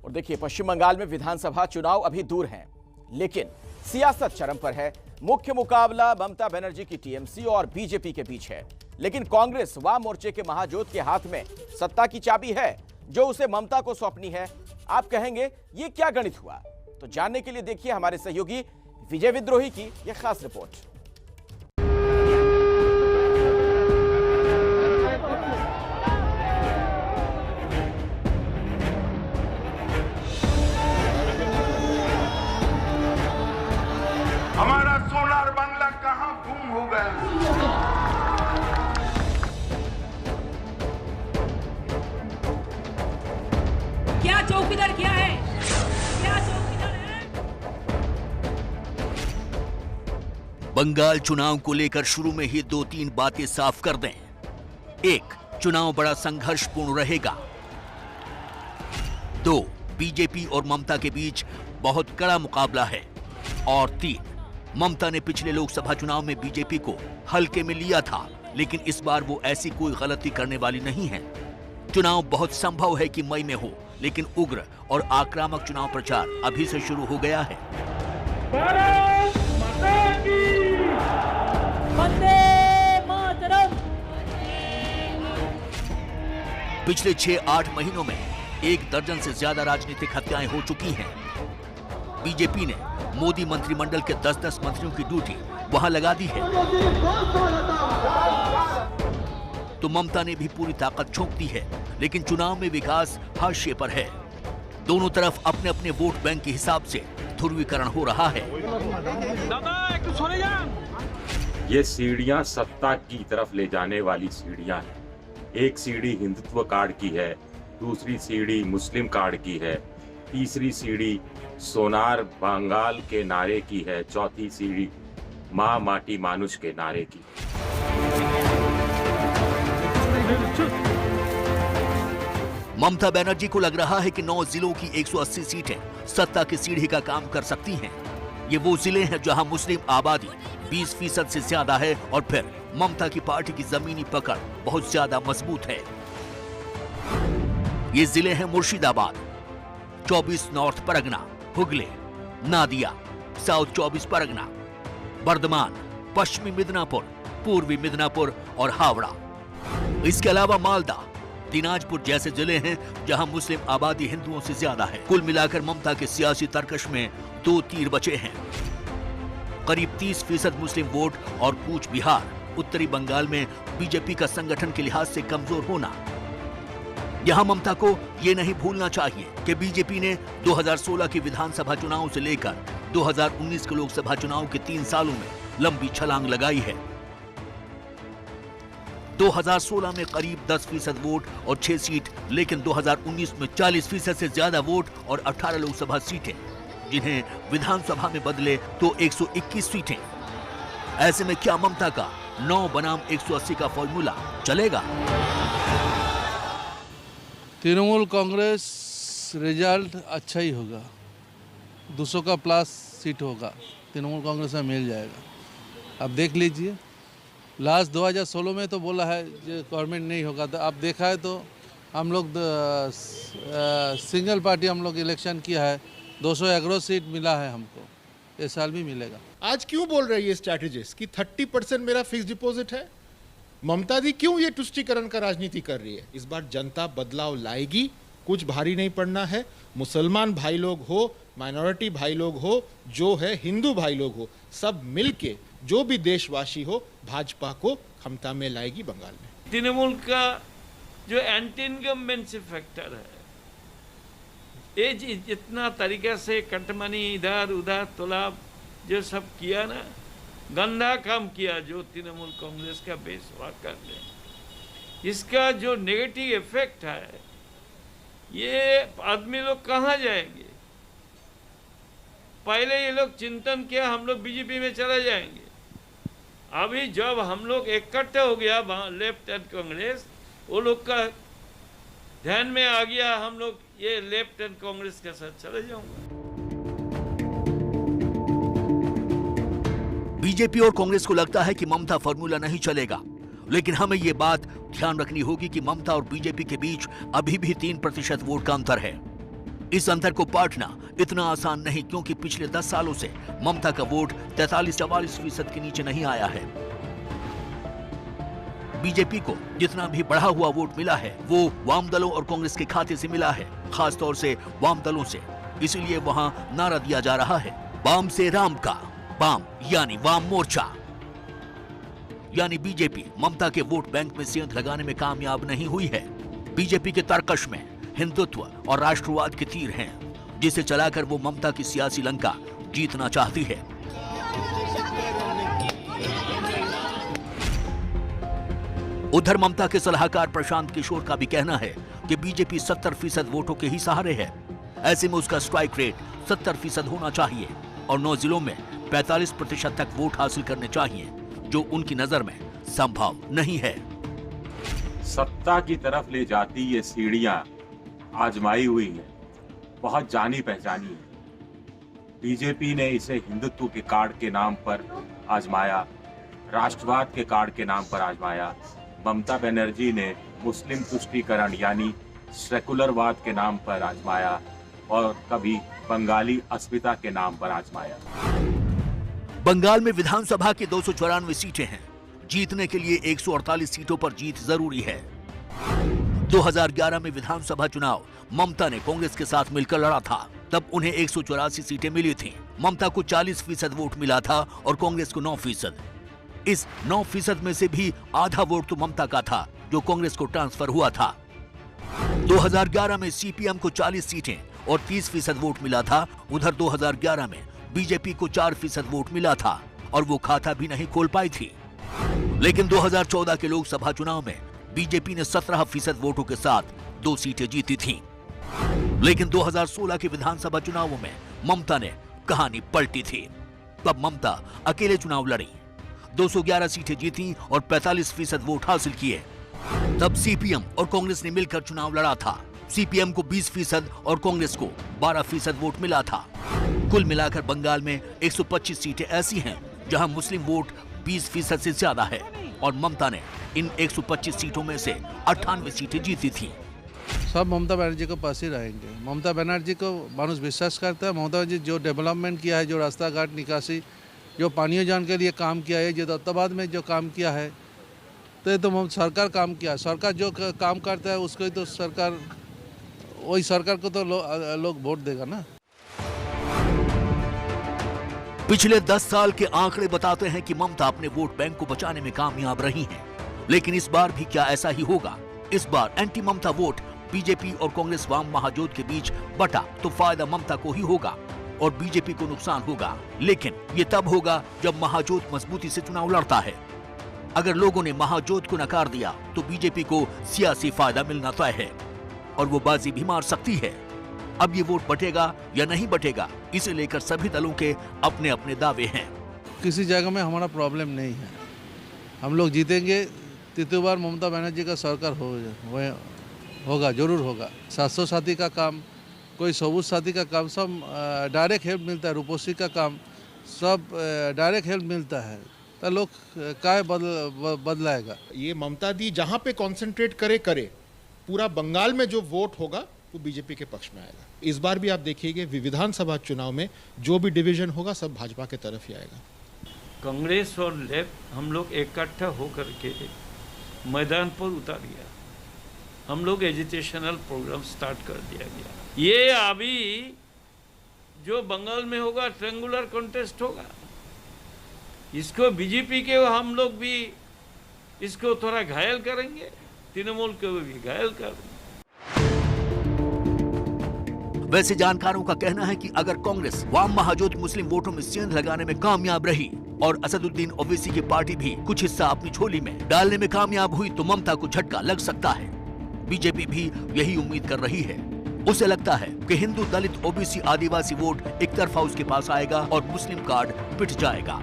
और देखिए, पश्चिम बंगाल में विधानसभा चुनाव अभी दूर हैं, लेकिन सियासत चरम पर है। मुख्य मुकाबला ममता बनर्जी की टीएमसी और बीजेपी के बीच है, लेकिन कांग्रेस वाम मोर्चे के महाजोत के हाथ में सत्ता की चाबी है, जो उसे ममता को सौंपनी है। आप कहेंगे ये क्या गणित हुआ? तो जानने के लिए देखिए हमारे सहयोगी विजय विद्रोही की यह खास रिपोर्ट। हमारा सोनार बांग्ला कहां गुम हो गया? क्या चौकीदार किया है? क्या चौकीदार है? बंगाल चुनाव को लेकर शुरू में ही 2-3 बातें साफ कर दें। 1. चुनाव बड़ा संघर्षपूर्ण रहेगा। 2. बीजेपी और ममता के बीच बहुत कड़ा मुकाबला है। और 3. ममता ने पिछले लोकसभा चुनाव में बीजेपी को हल्के में लिया था, लेकिन इस बार वो ऐसी कोई गलती करने वाली नहीं है। चुनाव बहुत संभव है कि मई में हो, लेकिन उग्र और आक्रामक चुनाव प्रचार अभी से शुरू हो गया है। भारत माता की वंदे मातरम। पिछले 6-8 महीनों में 1 दर्जन से ज्यादा राजनीतिक हत्याएं हो चुकी हैं। बीजेपी ने मोदी मंत्रिमंडल के 10-10 मंत्रियों की ड्यूटी वहां लगा दी है, तो ममता ने भी पूरी ताकत झोंक दी है। लेकिन चुनाव में विकास हाशिए पर है। दोनों तरफ अपने अपने वोट बैंक के हिसाब से ध्रुवीकरण हो रहा है। ये सीढ़ियां सत्ता की तरफ ले जाने वाली सीढ़ियां हैं। एक सीढ़ी हिंदुत्व कार्ड की है, दूसरी सीढ़ी मुस्लिम कार्ड की है, तीसरी सीढ़ी सोनार बंगाल के नारे की है, चौथी सीढ़ी माँ माटी मानुष के नारे की। ममता बनर्जी को लग रहा है कि 9 जिलों की 180 सीटें सत्ता की सीढ़ी का काम कर सकती हैं। ये वो जिले हैं जहां मुस्लिम आबादी 20% से ज्यादा है और फिर ममता की पार्टी की जमीनी पकड़ बहुत ज्यादा मजबूत है। ये जिले हैं मुर्शिदाबाद, 24 नॉर्थ परगना, हुगली, नादिया, साउथ 24 परगना, बर्धमान, पश्चिमी मिदनापुर, पूर्वी मिदनापुर और हावड़ा। इसके अलावा मालदा, दिनाजपुर जैसे जिले हैं जहां मुस्लिम आबादी हिंदुओं से ज्यादा है। कुल मिलाकर ममता के सियासी तर्कश में 2 तीर बचे हैं। करीब 30% मुस्लिम वोट और कूच बिहार, उत्तरी बंगाल में बीजेपी का संगठन के लिहाज से कमजोर होना। यहां ममता को यह नहीं भूलना चाहिए कि बीजेपी ने 2016 के विधानसभा चुनाव से लेकर 2019 के लोकसभा चुनाव के 3 सालों में लंबी छलांग लगाई है। 2016 में करीब 10% वोट और 6 सीट, लेकिन 2019 में 40% से ज्यादा वोट और 18 लोकसभा सीटें, जिन्हें विधानसभा में बदले तो 121 सीटें। ऐसे में क्या ममता का 9 बनाम 180 का फॉर्मूला चलेगा? तृणमूल कांग्रेस रिजल्ट अच्छा ही होगा, 200 का प्लस सीट होगा, तृणमूल कांग्रेस में मिल जाएगा। अब देख लीजिए, लास्ट 2016 में तो बोला है जो गवर्नमेंट नहीं होगा, तो अब देखा है तो हम लोग सिंगल पार्टी हम लोग इलेक्शन किया है, 211 सीट मिला है हमको, इस साल भी मिलेगा। आज क्यों बोल रही है स्ट्रैटेजिस्ट कि 30% मेरा फिक्स डिपॉजिट है? ममता दी क्यों ये तुष्टीकरण का राजनीति कर रही है? इस बार जनता बदलाव लाएगी, कुछ भारी नहीं पड़ना है। मुसलमान भाई लोग हो, माइनॉरिटी भाई लोग हो, जो है हिंदू भाई लोग हो, सब मिलके जो भी देशवासी हो भाजपा को क्षमता में लाएगी बंगाल में। तृणमूल का जो एंटी इनकम्बेंसी फैक्टर है, ये जितना तरीके से कटमनी इधर उधर तोलाब जो सब किया ना, गंदा काम किया जो तृणमूल कांग्रेस का बेस वाकर ने, इसका जो नेगेटिव इफेक्ट है, ये आदमी लोग कहाँ जाएंगे? पहले ये लोग चिंतन किया हम लोग बीजेपी में चले जाएंगे। अभी जब हम लोग इकट्ठे हो गया लेफ्ट एंड कांग्रेस, वो लोग का ध्यान में आ गया हम लोग ये लेफ्ट एंड कांग्रेस के साथ चले जाऊंगा। बीजेपी और कांग्रेस को लगता है कि ममता फॉर्मूला नहीं चलेगा, लेकिन हमें ये बात ध्यान रखनी होगी कि ममता और बीजेपी के बीच अभी भी 3% वोट का अंतर है। इस अंतर को पाटना इतना आसान नहीं, क्योंकि पिछले 10 सालों से ममता का वोट 43-44% के नीचे नहीं आया है। बीजेपी को जितना भी बढ़ा हुआ वोट मिला है वो वाम दलों और कांग्रेस के खाते से मिला है, खासतौर से वाम दलों से। इसीलिए वहां नारा दिया जा रहा है, वाम से राम का, वाम यानी वाम मोर्चा। यानी बीजेपी ममता के वोट बैंक में सेंध लगाने में कामयाब नहीं हुई है। बीजेपी के तरकश में हिंदुत्व और राष्ट्रवाद के तीर हैं, जिसे चलाकर वो ममता की सियासी लंका जीतना चाहती है। उधर ममता के सलाहकार प्रशांत किशोर का भी कहना है कि बीजेपी 70% वोटों के ही सहारे है। ऐसे में उसका स्ट्राइक रेट 70% होना चाहिए और 9 जिलों में 45% तक वोट हासिल करने चाहिए, जो उनकी नजर में संभव नहीं है। सत्ता की तरफ ले जाती ये सीढ़ियां आजमाई हुई हैं, बहुत जानी पहचानी है। बीजेपी ने इसे हिंदुत्व के कार्ड के नाम पर आजमाया, राष्ट्रवाद के कार्ड के नाम पर आजमाया। ममता बनर्जी ने मुस्लिम तुष्टीकरण यानी सेकुलरवाद के नाम पर आजमाया और कभी बंगाली अस्मिता के नाम पर आजमाया। बंगाल में विधानसभा की 294 सीटें हैं। जीतने के लिए 148 सीटों पर जीत जरूरी है। 2011 में विधानसभा चुनाव ममता ने कांग्रेस के साथ मिलकर लड़ा था, तब उन्हें 184 सीटें मिली थीं। ममता को 40% वोट मिला था और कांग्रेस को 9%। इस 9% में से भी आधा वोट तो ममता का था, जो कांग्रेस को ट्रांसफर हुआ था। 2011 में सीपीएम को 40 सीटें और 30% वोट मिला था। उधर 2011 में बीजेपी को 4% वोट मिला था और वो खाता भी नहीं खोल पाई थी। लेकिन 2014 के लोकसभा चुनाव में बीजेपी ने 17% वोटों के साथ 2 सीटें जीती थीं। लेकिन 2016 के विधानसभा चुनावों में ममता ने कहानी पलटी थी। तब ममता अकेले चुनाव लड़ी, 211 सीटें जीती और 45% वोट हासिल किए। तब सीपीएम और कांग्रेस ने मिलकर चुनाव लड़ा था। सीपीएम को 20% और कांग्रेस को 12% वोट मिला था। कुल मिलाकर बंगाल में 125 सीटें ऐसी हैं जहां मुस्लिम वोट 20% से ज्यादा है और ममता ने इन 125 सीटों में से 98 सीटें जीती थी। सब ममता बनर्जी को पास ही रहेंगे। ममता बनर्जी को मानुष विश्वास करता है। ममता बनर्जी जो डेवलपमेंट किया है, जो रास्ता घाट निकासी, जो पानी जान के लिए काम किया है, जो दत्ताबाद में जो काम किया है, तो ये तो सरकार काम किया। सरकार जो काम करता है उसको ही तो सरकार, वही सरकार को तो लोग वोट देगा ना। पिछले 10 साल के आंकड़े बताते हैं कि ममता अपने वोट बैंक को बचाने में कामयाब रही हैं। लेकिन इस बार भी क्या ऐसा ही होगा? इस बार एंटी ममता वोट बीजेपी और कांग्रेस वाम महाजोत के बीच बटा तो फायदा ममता को ही होगा और बीजेपी को नुकसान होगा। लेकिन ये तब होगा जब महाजोत मजबूती से चुनाव लड़ता है। अगर लोगों ने महाजोत को नकार दिया तो बीजेपी को सियासी फायदा मिलना तय है और वो बाजी भी मार सकती है। अब ये वोट बटेगा या नहीं बटेगा, इसे लेकर सभी दलों के अपने अपने दावे हैं। किसी जगह में हमारा प्रॉब्लम नहीं है, हम लोग जीतेंगे। तृतीय बार ममता बनर्जी का सरकार होगा, जरूर होगा। 700 साथी का काम, कोई सबूत साथी का काम, सब डायरेक्ट हेल्प मिलता है। रूपोश्री का काम सब डायरेक्ट हेल्प मिलता है, तो लोग काय बदलाएगा। ये ममता दी जहां पे कंसंट्रेट करे, पूरा बंगाल में जो वोट होगा वो बीजेपी के पक्ष में आएगा। इस बार भी आप देखिएगा विधानसभा चुनाव में जो भी डिवीजन होगा सब भाजपा के तरफ ही आएगा। कांग्रेस और लेफ्ट हम लोग इकट्ठा होकर के मैदान पर उतार गया। हम लोग एजुकेशनल प्रोग्राम स्टार्ट कर दिया गया। ये अभी जो बंगाल में होगा ट्रेंगुलर कॉन्टेस्ट होगा। इसको बीजेपी के हम लोग भी इसको थोड़ा घायल करेंगे, तृणमूल को भी घायल करेंगे। वैसे जानकारों का कहना है कि अगर कांग्रेस वाम महाजोत मुस्लिम वोटों में सेंध लगाने में कामयाब रही और असदुद्दीन ओवैसी की पार्टी भी कुछ हिस्सा अपनी झोली में डालने में कामयाब हुई तो ममता को झटका लग सकता है। बीजेपी भी यही उम्मीद कर रही है। उसे लगता है कि हिंदू, दलित, ओबीसी, आदिवासी वोट एक तरफा उसके पास आएगा और मुस्लिम कार्ड पिट जाएगा।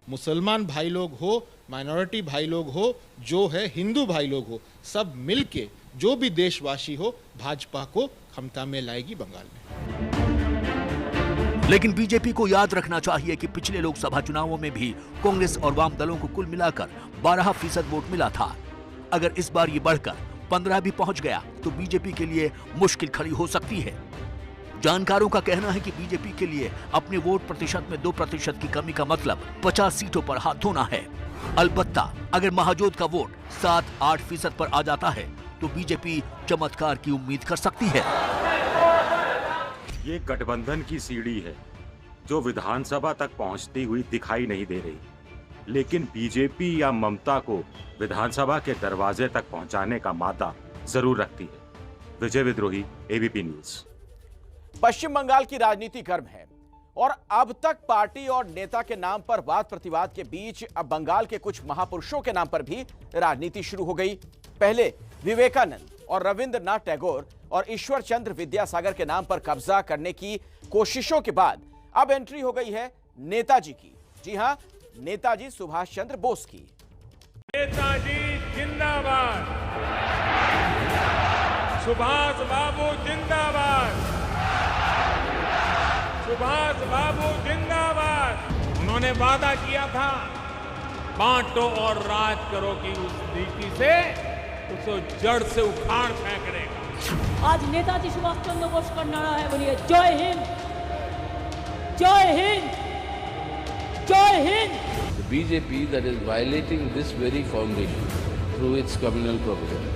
मुसलमान भाई लोग हो, माइनॉरिटी भाई लोग हो, जो है हिंदू भाई लोग हो, सब मिलके जो भी देशवासी हो भाजपा को क्षमता में लाएगी बंगाल में। लेकिन बीजेपी को याद रखना चाहिए कि पिछले लोकसभा चुनावों में भी कांग्रेस और वाम दलों को कुल मिलाकर 12% वोट मिला था। अगर इस बार ये बढ़कर 15 भी पहुंच गया तो बीजेपी के लिए मुश्किल खड़ी हो सकती है। जानकारों का कहना है कि बीजेपी के लिए अपने वोट प्रतिशत में 2% की कमी का मतलब 50 सीटों पर हाथ धोना है। अलबत्ता अगर महाजोत का वोट 7-8% पर आ जाता है तो बीजेपी चमत्कार की उम्मीद कर सकती है। ये गठबंधन की सीढ़ी है जो विधानसभा तक पहुंचती हुई दिखाई नहीं दे रही, लेकिन बीजेपी या ममता को विधानसभा के दरवाजे तक पहुंचाने का मादा जरूर रखती है। विजय विद्रोही, एबीपी न्यूज। पश्चिम बंगाल की राजनीति गर्म है और अब तक पार्टी और नेता के नाम पर वाद प्रतिवाद के बीच अब बंगाल के कुछ महापुरुषों के नाम पर भी राजनीति शुरू हो गई। पहले विवेकानंद और रविंद्रनाथ टैगोर और ईश्वर चंद्र विद्यासागर के नाम पर कब्जा करने की कोशिशों के बाद अब एंट्री हो गई है नेताजी की। जी हां, नेताजी सुभाष चंद्र बोस की। नेताजी जिंदाबाद, सुभाष बाबू जिंदाबाद, सुभाष बाबू जिंदाबाद। उन्होंने वादा किया था बांटो और राज करो की उस नीति से उसको जड़ से उखाड़ फेंक देगा। आज नेताजी सुभाष चंद्र बोस का नारा है, बोलिए जय हिंद, जय हिंद, जय Hind. The BJP that is violating this very foundation through its communal propaganda.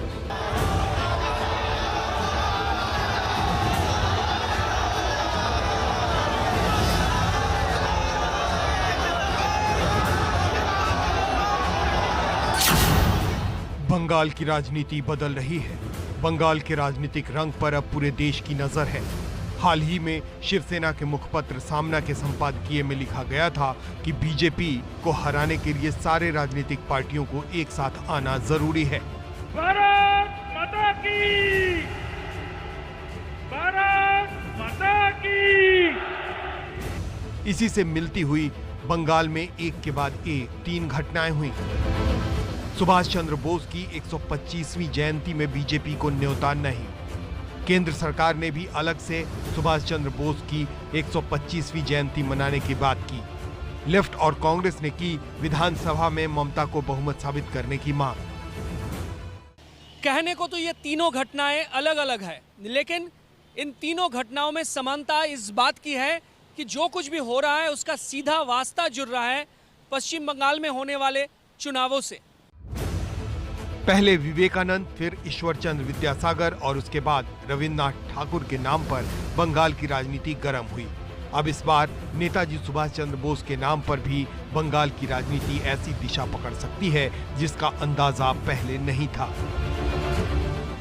Bengal की राजनीति बदल रही है। बंगाल के राजनीतिक रंग पर अब पूरे देश की नजर है। हाल ही में शिवसेना के मुखपत्र सामना के संपादकीय में लिखा गया था कि बीजेपी को हराने के लिए सारे राजनीतिक पार्टियों को एक साथ आना जरूरी है। भारत माता की, भारत माता की। इसी से मिलती हुई बंगाल में एक के बाद एक 3 घटनाएं हुई। सुभाष चंद्र बोस की 125वीं जयंती में बीजेपी को न्योता नहीं। केंद्र सरकार ने भी अलग से सुभाष चंद्र बोस की 125वीं जयंती मनाने की बात की। लेफ्ट और कांग्रेस ने की विधानसभा में ममता को बहुमत साबित करने की मांग। कहने को तो ये तीनों घटनाएं अलग अलग है, लेकिन इन तीनों घटनाओं में समानता इस बात की है कि जो कुछ भी हो रहा है उसका सीधा वास्ता जुड़ रहा है पश्चिम बंगाल में होने वाले चुनावों से। पहले विवेकानंद, फिर ईश्वर चंद्र विद्यासागर और उसके बाद रविन्द्रनाथ ठाकुर के नाम पर बंगाल की राजनीति गर्म हुई। अब इस बार नेताजी सुभाष चंद्र बोस के नाम पर भी बंगाल की राजनीति ऐसी दिशा पकड़ सकती है जिसका अंदाजा पहले नहीं था।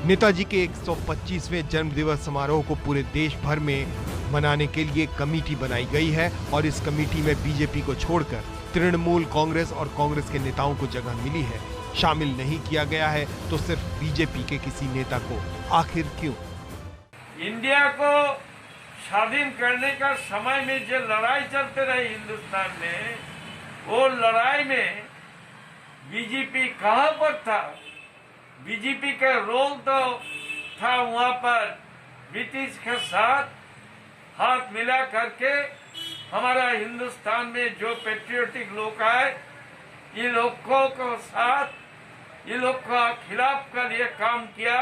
नेताजी के 125वें जन्मदिवस समारोह को पूरे देश भर में मनाने के लिए कमेटी बनाई गई है और इस कमेटी में बीजेपी को छोड़कर तृणमूल कांग्रेस और कांग्रेस के नेताओं को जगह मिली है। शामिल नहीं किया गया है तो सिर्फ बीजेपी के किसी नेता को। आखिर क्यों? इंडिया को स्वाधीन करने का समय में जो लड़ाई चलते रही हिंदुस्तान में, वो लड़ाई में बीजेपी कहां पर था? बीजेपी का रोल तो था वहां पर ब्रिटिश के साथ हाथ मिला करके हमारा हिंदुस्तान में जो पेट्रियोटिक लोग आए, ये लोगों को साथ, ये लोग का खिलाफ का लिए काम किया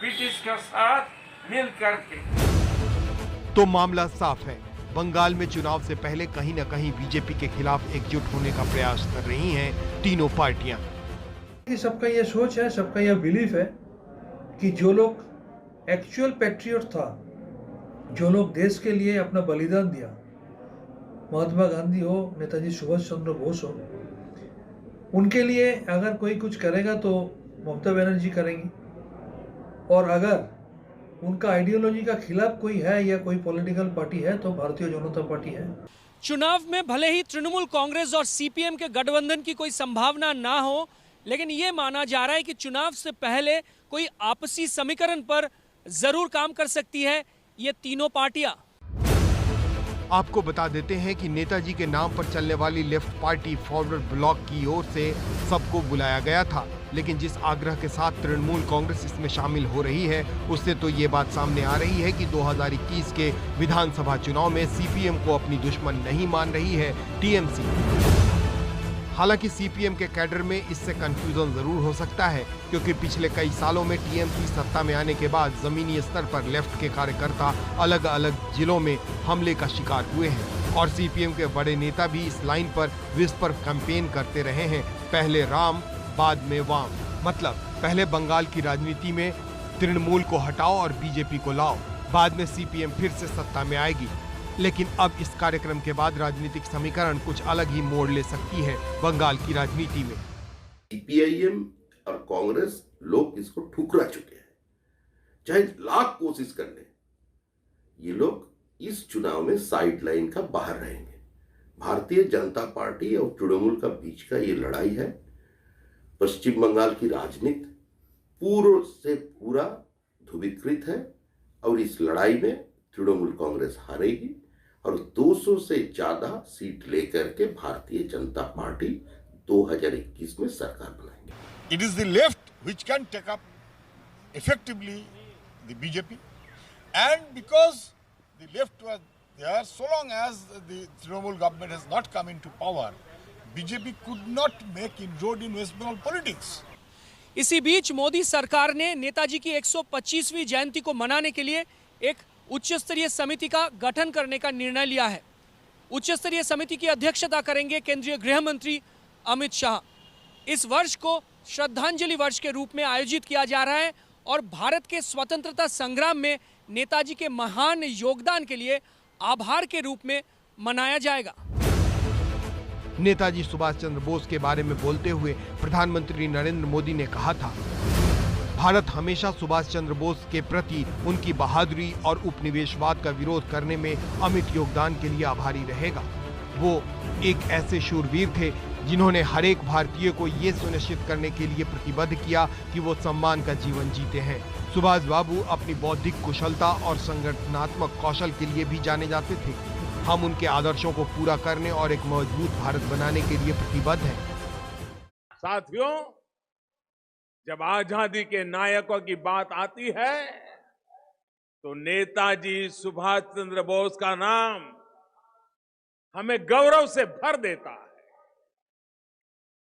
ब्रिटिश के साथ मिल करके। तो मामला साफ है, बंगाल में चुनाव से पहले कहीं न कहीं बीजेपी के खिलाफ एकजुट होने का प्रयास कर रही हैं तीनों पार्टियां। सबका यह सोच है, सबका यह बिलीफ है कि जो लोग एक्चुअल पैट्रियट था, जो लोग देश के लिए अपना बलिदान दिया, महात्मा गांधी हो, नेताजी सुभाष चंद्र बोस हो, उनके लिए अगर कोई कुछ करेगा तो ममता बनर्जी करेंगी, और अगर उनका आइडियोलॉजी का खिलाफ कोई है या कोई पॉलिटिकल पार्टी है तो भारतीय जनता पार्टी है। चुनाव में भले ही तृणमूल कांग्रेस और सीपीएम के गठबंधन की कोई संभावना ना हो, लेकिन ये माना जा रहा है कि चुनाव से पहले कोई आपसी समीकरण पर जरूर काम कर सकती है ये तीनों पार्टियां। आपको बता देते हैं कि नेताजी के नाम पर चलने वाली लेफ्ट पार्टी फॉरवर्ड ब्लॉक की ओर से सबको बुलाया गया था, लेकिन जिस आग्रह के साथ तृणमूल कांग्रेस इसमें शामिल हो रही है उससे तो ये बात सामने आ रही है कि 2021 के विधानसभा चुनाव में सीपीएम को अपनी दुश्मन नहीं मान रही है टीएमसी। हालांकि सीपीएम के कैडर में इससे कंफ्यूजन जरूर हो सकता है, क्योंकि पिछले कई सालों में टीएमसी सत्ता में आने के बाद जमीनी स्तर पर लेफ्ट के कार्यकर्ता अलग अलग जिलों में हमले का शिकार हुए हैं और सीपीएम के बड़े नेता भी इस लाइन पर विस्पर कैंपेन करते रहे हैं, पहले राम बाद में वाम। मतलब पहले बंगाल की राजनीति में तृणमूल को हटाओ और बीजेपी को लाओ, बाद में सीपीएम फिर से सत्ता में आएगी। लेकिन अब इस कार्यक्रम के बाद राजनीतिक समीकरण कुछ अलग ही मोड़ ले सकती है बंगाल की राजनीति में। सीपीआईएम और कांग्रेस लोग इसको ठुकरा चुके हैं, चाहे लाख कोशिश कर ले, ये लोग इस चुनाव में साइडलाइन का बाहर रहेंगे। भारतीय जनता पार्टी और तृणमूल का बीच का ये लड़ाई है। पश्चिम बंगाल की राजनीति पूर्व से पूरा ध्रुवीकृत है और इस लड़ाई में तृणमूल कांग्रेस हारेगी और 200 से ज्यादा सीट लेकर के भारतीय जनता पार्टी 2021 में सरकार बनाएंगे। It is the left which can take up effectively the BJP, and because the left was there, so long as the Trinamool government has not come into power, BJP could not make inroad in West Bengal politics. इसी बीच मोदी सरकार ने नेताजी की 125वीं जयंती को मनाने के लिए एक उच्च स्तरीय समिति का गठन करने का निर्णय लिया है। उच्च स्तरीय समिति की अध्यक्षता करेंगे केंद्रीय गृह मंत्री अमित शाह। इस वर्ष को श्रद्धांजलि वर्ष के रूप में आयोजित किया जा रहा है और भारत के स्वतंत्रता संग्राम में नेताजी के महान योगदान के लिए आभार के रूप में मनाया जाएगा। नेताजी सुभाष चंद्र बोस के बारे में बोलते हुए प्रधानमंत्री नरेंद्र मोदी ने कहा था, भारत हमेशा सुभाष चंद्र बोस के प्रति उनकी बहादुरी और उपनिवेशवाद का विरोध करने में अमिट योगदान के लिए आभारी रहेगा। वो एक ऐसे शूरवीर थे जिन्होंने हर एक भारतीय को ये सुनिश्चित करने के लिए प्रतिबद्ध किया कि वो सम्मान का जीवन जीते हैं। सुभाष बाबू अपनी बौद्धिक कुशलता और संगठनात्मक कौशल के लिए भी जाने जाते थे। हम उनके आदर्शों को पूरा करने और एक मजबूत भारत बनाने के लिए प्रतिबद्ध हैं। साथियों, जब आजादी के नायकों की बात आती है तो नेताजी सुभाष चंद्र बोस का नाम हमें गौरव से भर देता है,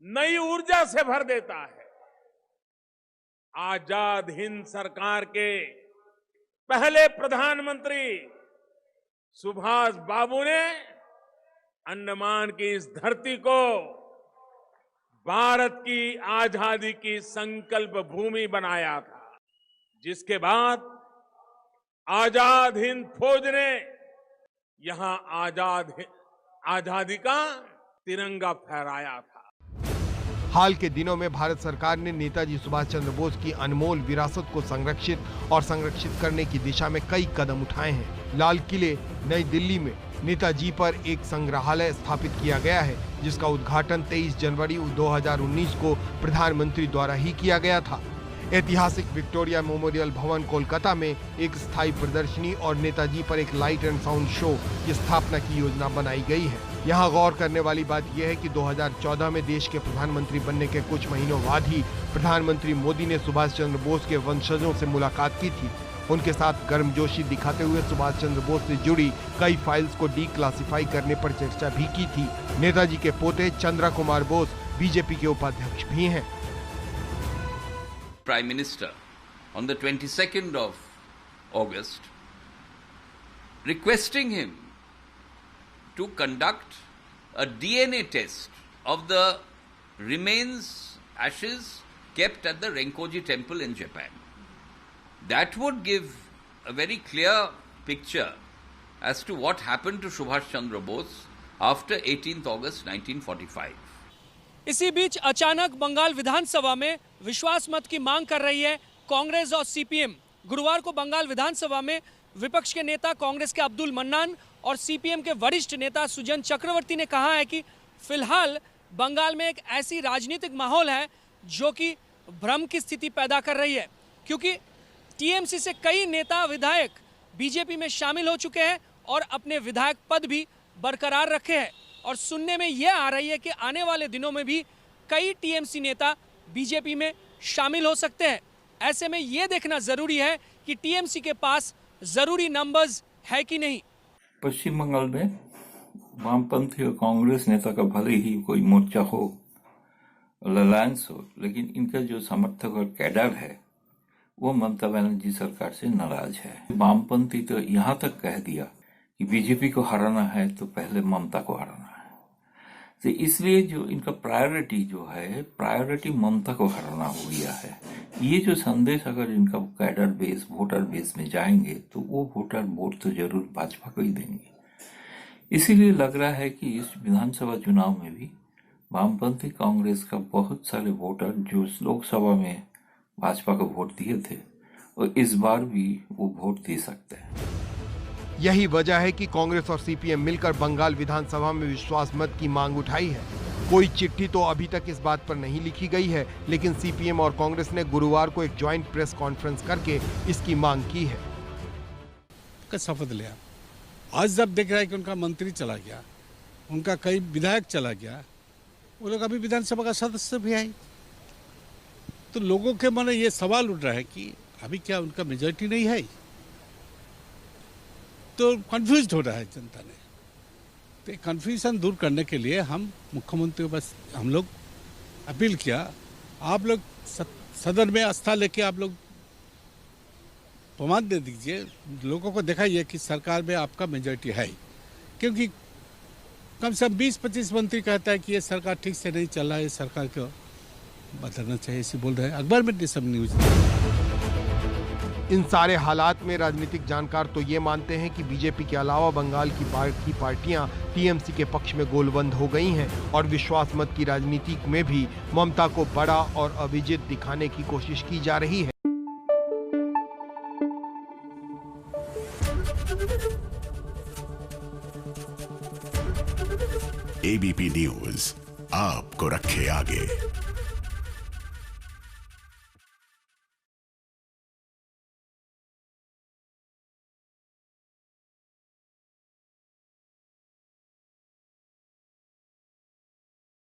नई ऊर्जा से भर देता है। आजाद हिंद सरकार के पहले प्रधानमंत्री सुभाष बाबू ने अंडमान की इस धरती को भारत की आजादी की संकल्प भूमि बनाया था, जिसके बाद आजाद हिंद फौज ने यहां आजादी का तिरंगा फहराया था। हाल के दिनों में भारत सरकार ने नेताजी सुभाष चंद्र बोस की अनमोल विरासत को संरक्षित करने की दिशा में कई कदम उठाए हैं। लाल किले नई दिल्ली में नेताजी पर एक संग्रहालय स्थापित किया गया है, जिसका उद्घाटन 23 जनवरी 2019 को प्रधानमंत्री द्वारा ही किया गया था। ऐतिहासिक विक्टोरिया मेमोरियल भवन कोलकाता में एक स्थायी प्रदर्शनी और नेताजी पर एक लाइट एंड साउंड शो की स्थापना की योजना बनाई गई है। यहाँ गौर करने वाली बात यह है कि 2014 में देश के प्रधानमंत्री बनने के कुछ महीनों बाद ही प्रधानमंत्री मोदी ने सुभाष चंद्र बोस के वंशजों से मुलाकात की थी। उनके साथ गर्मजोशी दिखाते हुए सुभाष चंद्र बोस से जुड़ी कई फाइल्स को डीक्लासिफाई करने पर चर्चा भी की थी। नेताजी के पोते चंद्रा कुमार बोस बीजेपी के उपाध्यक्ष भी हैं। Prime Minister on the 22nd of August, requesting him to conduct a DNA test of the ashes kept at the Renkoji temple in Japan. That would give a very clear picture as to what happened to Subhash Chandra Bose after 18th August 1945. इसी बीच अचानक बंगाल विधानसभा में विश्वास मत की मांग कर रही है कांग्रेस और सीपीएम। गुरुवार को बंगाल विधानसभा में विपक्ष के नेता कांग्रेस के अब्दुल मन्नान और सीपीएम के वरिष्ठ नेता सुजन चक्रवर्ती ने कहा है कि फिलहाल बंगाल में एक ऐसी राजनीतिक माहौल है जो कि भ्रम की स्थिति पैदा कर रही है, क्योंकि टीएमसी से कई नेता विधायक बीजेपी में शामिल हो चुके हैं और अपने विधायक पद भी बरकरार रखे हैं। और सुनने में यह आ रही है कि आने वाले दिनों में भी कई टीएमसी नेता बीजेपी में शामिल हो सकते हैं। ऐसे में यह देखना जरूरी है कि टीएमसी के पास जरूरी नंबर्स है कि नहीं। पश्चिम बंगाल में वामपंथी और कांग्रेस नेता का भले ही कोई मोर्चा हो, अलायंस हो, लेकिन इनका जो समर्थक और कैडर है वो ममता बनर्जी सरकार से नाराज है। वामपंथी तो यहाँ तक कह दिया कि बीजेपी को हराना है तो पहले ममता को हराना है। तो इसलिए जो इनका प्रायोरिटी ममता को हराना हो गया है। ये जो संदेश अगर इनका कैडर बेस, वोटर बेस में जाएंगे तो वो वोटर वोट तो जरूर भाजपा को ही देंगे। इसीलिए लग रहा है कि इस विधानसभा चुनाव में भी वामपंथी कांग्रेस का बहुत सारे वोटर जो लोकसभा में भाजपा को वोट दिए थे और इस बार भी वो वोट दे सकते हैं। यही वजह है कि कांग्रेस और सीपीएम मिलकर बंगाल विधानसभा में विश्वास मत की मांग उठाई है। कोई चिट्ठी तो अभी तक इस बात पर नहीं लिखी गई है, लेकिन सीपीएम और कांग्रेस ने गुरुवार को एक ज्वाइंट प्रेस कॉन्फ्रेंस करके इसकी मांग की है। शपथ लिया। आज जब देख रहा है कि उनका मंत्री चला गया, उनका कई विधायक चला गया, वो लोग अभी विधानसभा का सदस्य भी है, तो लोगों के मन में ये सवाल उठ रहा है कि अभी क्या उनका मेजॉरिटी नहीं है, तो कंफ्यूज हो रहा है जनता ने। तो कंफ्यूजन दूर करने के लिए हम मुख्यमंत्री को बस हम लोग अपील किया, आप लोग सदन में आस्था लेके आप लोग प्रमाण दे दीजिए, लोगों को दिखाइए कि सरकार में आपका मेजॉरिटी है। क्योंकि कम से कम 20-25 मंत्री कहता है कि ये सरकार ठीक से नहीं चल रहा है, सरकार को बदलना चाहिए, ऐसे बोल रहे हैं। अखबार में सब न्यूज। इन सारे हालात में राजनीतिक जानकार तो ये मानते हैं कि बीजेपी के अलावा बंगाल की पार्टियां टीएमसी के पक्ष में गोलबंद हो गई हैं और विश्वास मत की राजनीति में भी ममता को बड़ा और अविजित दिखाने की कोशिश की जा रही है। एबीपी न्यूज आपको रखे आगे।